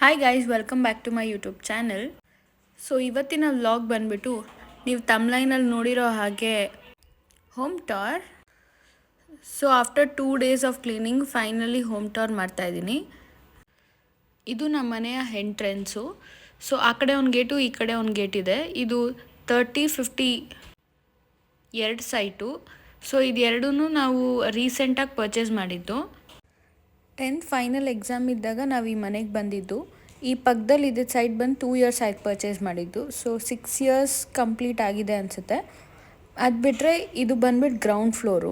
Hi guys, welcome back to my YouTube channel. So ಇವತ್ತಿನ vlog ಬಂದ್ಬಿಟ್ಟು ನೀವು ತಮ್ಲೈನಲ್ಲಿ ನೋಡಿರೋ ಹಾಗೆ home tour. So after 2 days of cleaning finally home tour ಮಾಡ್ತಾಯಿದ್ದೀನಿ. ಇದು ನಮ್ಮ ಮನೆಯ ಎಂಟ್ರೆನ್ಸು. ಸೊ ಆ ಕಡೆ ಒಂದು ಗೇಟು, ಈ ಕಡೆ ಒಂದು ಗೇಟ್ ಇದೆ. ಇದು 30-50 ಎರಡು ಸೈಟು. ಸೊ ಇದೆರಡೂ ನಾವು ರೀಸೆಂಟಾಗಿ ಪರ್ಚೇಸ್ ಮಾಡಿದ್ದು. 10th ಫೈನಲ್ ಎಕ್ಸಾಮ್ ಇದ್ದಾಗ ನಾವು ಈ ಮನೆಗೆ ಬಂದಿದ್ದು. ಈ ಪಕ್ಕದಲ್ಲಿ ಇದ್ದ ಸೈಟ್ ಬಂದು 2 ಇಯರ್ಸ್ ಆಯ್ತು ಪರ್ಚೇಸ್ ಮಾಡಿದ್ದು. ಸೊ 6 ಇಯರ್ಸ್ ಕಂಪ್ಲೀಟ್ ಆಗಿದೆ ಅನಿಸುತ್ತೆ. ಅದು ಬಿಟ್ಟರೆ ಇದು ಬಂದ್ಬಿಟ್ಟು ಗ್ರೌಂಡ್ ಫ್ಲೋರು.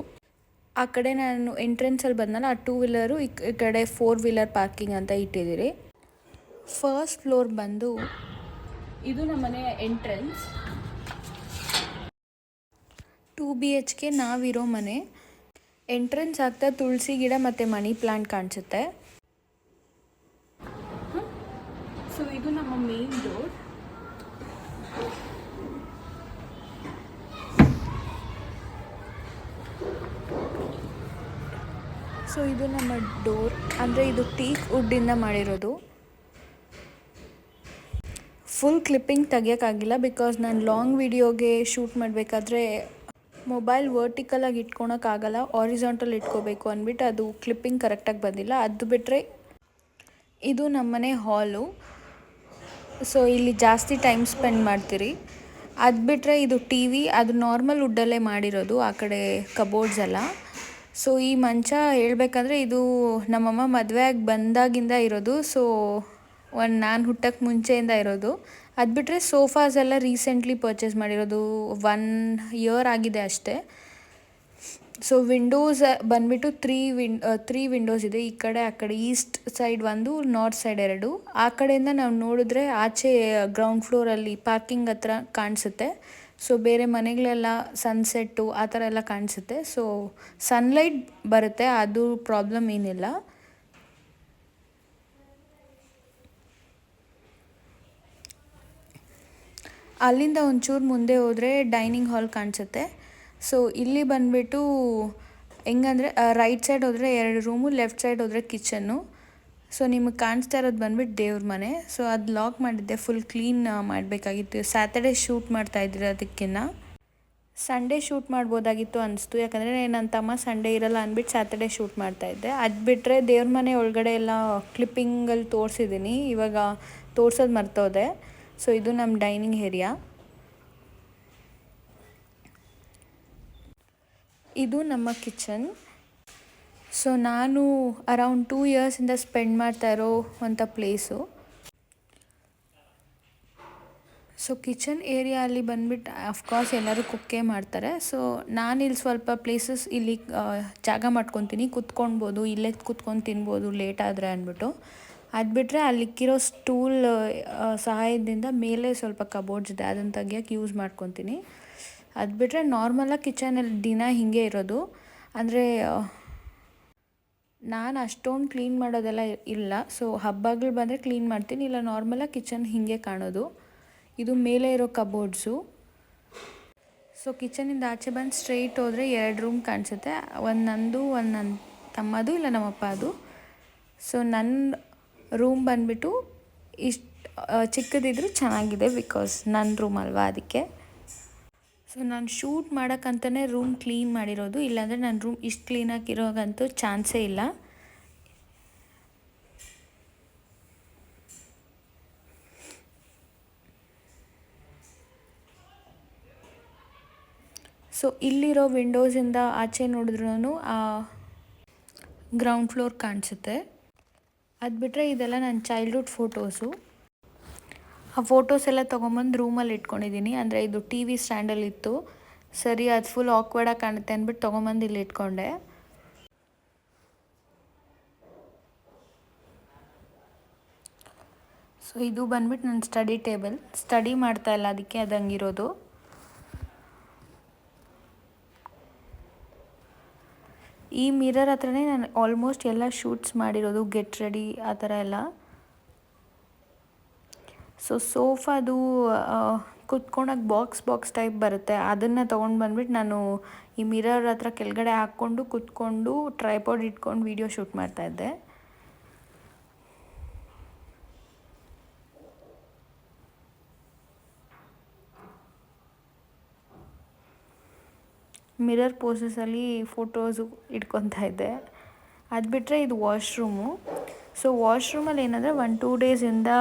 ಆ ಕಡೆ ನಾನು ಎಂಟ್ರೆನ್ಸಲ್ಲಿ ಬಂದಲ್ಲ, ಆ 2 ವೀಲರು, ಈ ಕಡೆ 4 ವೀಲರ್ ಪಾರ್ಕಿಂಗ್ ಅಂತ ಇಟ್ಟಿದ್ದೀರಿ. ಫಸ್ಟ್ ಫ್ಲೋರ್ ಬಂದು ಇದು ನಮ್ಮ ಮನೆಯ ಎಂಟ್ರೆನ್ಸ್. 2 BHK ನಾವಿರೋ ಮನೆ. ಎಂಟ್ರೆನ್ಸ್ ಆಗ್ತಾ ತುಳಸಿ ಗಿಡ ಮತ್ತು ಮನಿ ಪ್ಲಾಂಟ್ ಕಾಣಿಸುತ್ತೆ. ಸೊ ಇದು ನಮ್ಮ ಮೇನ್ ಡೋರ್. ಸೊ ಇದು ನಮ್ಮ ಡೋರ್, ಅಂದರೆ ಇದು ಟೀಕ್ ವುಡ್ಡಿಂದ ಮಾಡಿರೋದು. ಫುಲ್ ಕ್ಲಿಪ್ಪಿಂಗ್ ತೆಗಿಯೋಕ್ಕಾಗಿಲ್ಲ, ಬಿಕಾಸ್ ನಾನು ಲಾಂಗ್ ವಿಡಿಯೋಗೆ ಶೂಟ್ ಮಾಡಬೇಕಾದ್ರೆ ಮೊಬೈಲ್ ವರ್ಟಿಕಲಾಗಿ ಇಟ್ಕೊಳಕ್ಕಾಗಲ್ಲ, ಆರಿಜಾಂಟಲ್ ಇಟ್ಕೋಬೇಕು ಅಂದ್ಬಿಟ್ಟು ಅದು ಕ್ಲಿಪ್ಪಿಂಗ್ ಕರೆಕ್ಟಾಗಿ ಬಂದಿಲ್ಲ. ಅದು ಬಿಟ್ಟರೆ ಇದು ನಮ್ಮನೆ ಹಾಲು. ಸೊ ಇಲ್ಲಿ ಜಾಸ್ತಿ ಟೈಮ್ ಸ್ಪೆಂಡ್ ಮಾಡ್ತೀರಿ. ಅದು ಬಿಟ್ಟರೆ ಇದು ಟಿ ವಿ, ಅದು ನಾರ್ಮಲ್ ವುಡ್ಡಲ್ಲೇ ಮಾಡಿರೋದು, ಆ ಕಡೆ ಕಬೋರ್ಡ್ಸ್ ಎಲ್ಲ. ಸೊ ಈ ಮಂಚ ಹೇಳ್ಬೇಕಂದ್ರೆ ಇದು ನಮ್ಮಮ್ಮ ಮದುವೆಯಾಗಿ ಬಂದಾಗಿಂದ ಇರೋದು. ಸೊ ನಾನು ಹುಟ್ಟಕ್ಕೆ ಮುಂಚೆಯಿಂದ ಇರೋದು. ಅದು ಬಿಟ್ಟರೆ ಸೋಫಾಸ್ ಎಲ್ಲ ರೀಸೆಂಟ್ಲಿ ಪರ್ಚೇಸ್ ಮಾಡಿರೋದು, 1 ಇಯರ್ ಆಗಿದೆ ಅಷ್ಟೇ. ಸೊ ವಿಂಡೋಸ್ ಬಂದುಬಿಟ್ಟು 3 ವಿಂಡೋಸ್ ಇದೆ. ಈ ಕಡೆ ಆ ಕಡೆ ಈಸ್ಟ್ ಸೈಡ್ 1, ನಾರ್ತ್ ಸೈಡ್ 2. ಆ ಕಡೆಯಿಂದ ನಾವು ನೋಡಿದ್ರೆ ಆಚೆ ಗ್ರೌಂಡ್ ಫ್ಲೋರಲ್ಲಿ ಪಾರ್ಕಿಂಗ್ ಹತ್ರ ಕಾಣಿಸುತ್ತೆ. ಸೊ ಬೇರೆ ಮನೆಗಳೆಲ್ಲ ಸನ್ಸೆಟ್ಟು ಆ ಥರ ಎಲ್ಲ ಕಾಣಿಸುತ್ತೆ. ಸೊ ಸನ್ಲೈಟ್ ಬರುತ್ತೆ, ಅದು ಪ್ರಾಬ್ಲಮ್ ಏನಿಲ್ಲ. ಅಲ್ಲಿಂದ ಒಂಚೂರು ಮುಂದೆ ಹೋದರೆ ಡೈನಿಂಗ್ ಹಾಲ್ ಕಾಣಿಸುತ್ತೆ. ಸೊ ಇಲ್ಲಿ ಬಂದುಬಿಟ್ಟು ಹೆಂಗಂದರೆ ರೈಟ್ ಸೈಡ್ ಹೋದರೆ 2 ರೂಮು, ಲೆಫ್ಟ್ ಸೈಡ್ ಹೋದರೆ ಕಿಚನ್ನು. ಸೊ ನಿಮಗೆ ಕಾಣಿಸ್ತಾ ಇರೋದು ಬಂದುಬಿಟ್ಟು ದೇವ್ರ ಮನೆ. ಸೊ ಅದು ಲಾಕ್ ಮಾಡಿದ್ದೆ, ಫುಲ್ ಕ್ಲೀನ್ ಮಾಡಬೇಕಾಗಿತ್ತು. ಸ್ಯಾಟರ್ಡೇ ಶೂಟ್ ಮಾಡ್ತಾಯಿದ್ರಿ, ಅದಕ್ಕಿಂತ ಸಂಡೇ ಶೂಟ್ ಮಾಡ್ಬೋದಾಗಿತ್ತು ಅನಿಸ್ತು. ಯಾಕಂದರೆ ನನ್ನ ತಮ್ಮ ಸಂಡೇ ಇರಲ್ಲ ಅಂದ್ಬಿಟ್ಟು ಸ್ಯಾಟರ್ಡೇ ಶೂಟ್ ಮಾಡ್ತಾಯಿದ್ದೆ. ಅದು ಬಿಟ್ಟರೆ ದೇವ್ರ ಮನೆ ಒಳಗಡೆ ಎಲ್ಲ ಕ್ಲಿಪ್ಪಿಂಗಲ್ಲಿ ತೋರಿಸಿದ್ದೀನಿ, ಇವಾಗ ತೋರ್ಸೋದು ಮರ್ತೋದೆ. ಸೊ ಇದು ನಮ್ಮ ಡೈನಿಂಗ್ ಏರಿಯಾ. ಇದು ನಮ್ಮ ಕಿಚನ್. ಸೊ ನಾನು ಅರೌಂಡ್ 2 ಇಯರ್ಸಿಂದ ಸ್ಪೆಂಡ್ ಮಾಡ್ತಾ ಇರೋ ಅಂಥ ಪ್ಲೇಸು. ಸೊ ಕಿಚನ್ ಏರಿಯಾ ಅಲ್ಲಿ ಬಂದುಬಿಟ್ಟು ಅಫ್ಕೋರ್ಸ್ ಎಲ್ಲರೂ ಕುಕ್ಕೇ ಮಾಡ್ತಾರೆ. ಸೊ ನಾನಿಲ್ಲಿ ಸ್ವಲ್ಪ ಪ್ಲೇಸಸ್ ಇಲ್ಲಿ ಜಾಗ ಮಾಡ್ಕೊತೀನಿ, ಕುತ್ಕೊಳ್ಬೋದು, ಇಲ್ಲೇ ಕುತ್ಕೊಂಡು ತಿನ್ಬೋದು ಲೇಟ್ ಆದರೆ ಅಂದ್ಬಿಟ್ಟು. ಅದು ಬಿಟ್ಟರೆ ಅಲ್ಲಿಕ್ಕಿರೋ ಸ್ಟೂಲ್ ಸಹಾಯದಿಂದ ಮೇಲೆ ಸ್ವಲ್ಪ ಕಬೋರ್ಡ್ಸ್ ಇದೆ, ಅದನ್ನು ತೆಗಿಯೋಕ್ಕೆ ಯೂಸ್ ಮಾಡ್ಕೊತೀನಿ. ಅದು ಬಿಟ್ಟರೆ ನಾರ್ಮಲಾಗಿ ಕಿಚನಲ್ಲಿ ದಿನ ಹೀಗೆ ಇರೋದು. ಅಂದರೆ ನಾನು ಅಷ್ಟೊಂದು ಕ್ಲೀನ್ ಮಾಡೋದೆಲ್ಲ ಇಲ್ಲ. ಸೊ ಹಬ್ಬಗಳು ಬಂದರೆ ಕ್ಲೀನ್ ಮಾಡ್ತೀನಿ, ಇಲ್ಲ ನಾರ್ಮಲಾಗಿ ಕಿಚನ್ ಹೀಗೆ ಕಾಣೋದು. ಇದು ಮೇಲೆ ಇರೋ ಕಬೋರ್ಡ್ಸು. ಸೊ ಕಿಚನಿಂದ ಆಚೆ ಬಂದು ಸ್ಟ್ರೈಟ್ ಹೋದರೆ 2 ರೂಮ್ ಕಾಣಿಸುತ್ತೆ. ಒಂದು ನಂದು, ಒಂದು ನನ್ನ ತಮ್ಮದು, ಇಲ್ಲ ನಮ್ಮಪ್ಪ ಅದು. ಸೊ ನನ್ನ ರೂಮ್ ಬಂದುಬಿಟ್ಟು ಇಷ್ಟು ಚಿಕ್ಕದಿದ್ರೂ ಚೆನ್ನಾಗಿದೆ, ಬಿಕಾಸ್ ನನ್ನ ರೂಮ್ ಅಲ್ವಾ, ಅದಕ್ಕೆ. ಸೊ ನಾನು ಶೂಟ್ ಮಾಡೋಕ್ಕಂತಲೇ ರೂಮ್ ಕ್ಲೀನ್ ಮಾಡಿರೋದು, ಇಲ್ಲಾಂದರೆ ನನ್ನ ರೂಮ್ ಇಷ್ಟು ಕ್ಲೀನಾಗಿರೋಗಂತೂ ಚಾನ್ಸೇ ಇಲ್ಲ. ಸೊ ಇಲ್ಲಿರೋ ವಿಂಡೋಸಿಂದ ಆಚೆ ನೋಡಿದ್ರೂ ಗ್ರೌಂಡ್ ಫ್ಲೋರ್ ಕಾಣಿಸುತ್ತೆ. ಅದು ಬಿಟ್ಟರೆ ಇದೆಲ್ಲ ನನ್ನ ಚೈಲ್ಡ್ಹುಡ್ ಫೋಟೋಸು. ಆ ಫೋಟೋಸ್ ಎಲ್ಲ ತೊಗೊಂಬಂದು ರೂಮಲ್ಲಿ ಇಟ್ಕೊಂಡಿದ್ದೀನಿ. ಅಂದರೆ ಇದು ಟಿ ವಿ ಸ್ಟ್ಯಾಂಡಲ್ಲಿತ್ತು, ಸರಿ ಅದು ಫುಲ್ ಆಕ್ವರ್ಡಾಗಿ ಕಾಣುತ್ತೆ ಅಂದ್ಬಿಟ್ಟು ತೊಗೊಂಬಂದು ಇಲ್ಲಿ ಇಟ್ಕೊಂಡೆ. ಸೊ ಇದು ಬಂದ್ಬಿಟ್ಟು ನನ್ನ ಸ್ಟಡಿ ಟೇಬಲ್. ಸ್ಟಡಿ ಮಾಡ್ತಾಯಿಲ್ಲ, ಅದಕ್ಕೆ ಅದು ಹಂಗಿರೋದು. ಈ ಮಿರರ್ ಹತ್ರನೇ ನಾನು ಆಲ್ಮೋಸ್ಟ್ ಎಲ್ಲ ಶೂಟ್ಸ್ ಮಾಡಿರೋದು, ಗೆಟ್ ರೆಡಿ ಆ ಥರ ಎಲ್ಲ. ಸೊ ಸೋಫಾದು ಕುತ್ಕೊಳಕ್ಕೆ ಬಾಕ್ಸ್ ಟೈಪ್ ಬರುತ್ತೆ, ಅದನ್ನು ತೊಗೊಂಡು ಬಂದ್ಬಿಟ್ಟು ನಾನು ಈ ಮಿರರ್ ಹತ್ರ ಕೆಳಗಡೆ ಹಾಕ್ಕೊಂಡು ಕುತ್ಕೊಂಡು ಟ್ರೈಪಾಡ್ ಇಟ್ಕೊಂಡು ವೀಡಿಯೋ ಶೂಟ್ ಮಾಡ್ತಾಯಿದ್ದೆ. ಮಿರರ್ ಪೋಸಸಲ್ಲಿ ಫೋಟೋಸು ಇಟ್ಕೊತಾ ಇದ್ದೆ. ಅದು ಬಿಟ್ಟರೆ ಇದು ವಾಶ್ರೂಮು. ಸೊ ವಾಶ್ರೂಮಲ್ಲಿ ಏನಂದರೆ 1-2 ಡೇಸಿಂದ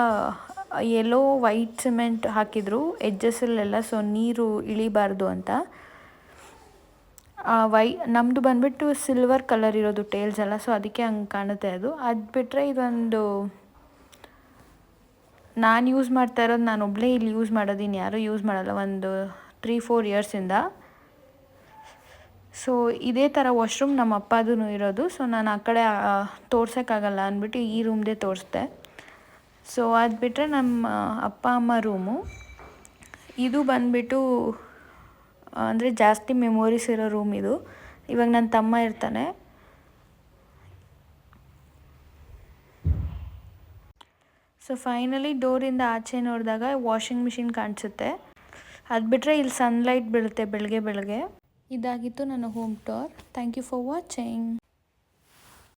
ಎಲ್ಲೋ ವೈಟ್ ಸಿಮೆಂಟ್ ಹಾಕಿದ್ರು ಎಡ್ಜಸ್ಸಲ್ಲೆಲ್ಲ, ಸೊ ನೀರು ಇಳಿಬಾರ್ದು ಅಂತ. ನಮ್ಮದು ಬಂದುಬಿಟ್ಟು ಸಿಲ್ವರ್ ಕಲರ್ ಇರೋದು ಟೇಲ್ಸ್ ಎಲ್ಲ, ಸೊ ಅದಕ್ಕೆ ಹಂಗೆ ಕಾಣುತ್ತೆ ಅದು. ಅದು ಬಿಟ್ಟರೆ ಇದೊಂದು ನಾನು ಯೂಸ್ ಮಾಡ್ತಾ ಇರೋದು, ನಾನು ಒಬ್ಬಳೇ ಇಲ್ಲಿ ಯೂಸ್ ಮಾಡೋದು, ಇನ್ನು ಯಾರೂ ಯೂಸ್ ಮಾಡಲ್ಲ ಒಂದು 3-4 ಇಯರ್ಸಿಂದ. ಸೊ ಇದೇ ಥರ ವಾಶ್ರೂಮ್ ನಮ್ಮ ಅಪ್ಪದೂ ಇರೋದು. ಸೊ ನಾನು ಆ ಕಡೆ ತೋರ್ಸೋಕ್ಕಾಗಲ್ಲ ಅಂದ್ಬಿಟ್ಟು ಈ ರೂಮ್ದೇ ತೋರಿಸ್ದೆ. ಸೊ ಅದು ಬಿಟ್ಟರೆ ನಮ್ಮ ಅಪ್ಪ ಅಮ್ಮ ರೂಮು. ಇದು ಬಂದುಬಿಟ್ಟು ಅಂದರೆ ಜಾಸ್ತಿ ಮೆಮೊರೀಸ್ ಇರೋ ರೂಮ್ ಇದು. ಇವಾಗ ನನ್ನ ತಮ್ಮ ಇರ್ತಾನೆ. ಸೊ ಫೈನಲಿ ಡೋರಿಂದ ಆಚೆ ನೋಡಿದಾಗ ವಾಷಿಂಗ್ ಮಿಷಿನ್ ಕಾಣಿಸುತ್ತೆ. ಅದು ಬಿಟ್ಟರೆ ಇಲ್ಲಿ ಸನ್ಲೈಟ್ ಬೀಳುತ್ತೆ ಬೆಳಗ್ಗೆ. ಇದಾಗಿತ್ತು ನನ್ನ home tour. Thank you for watching.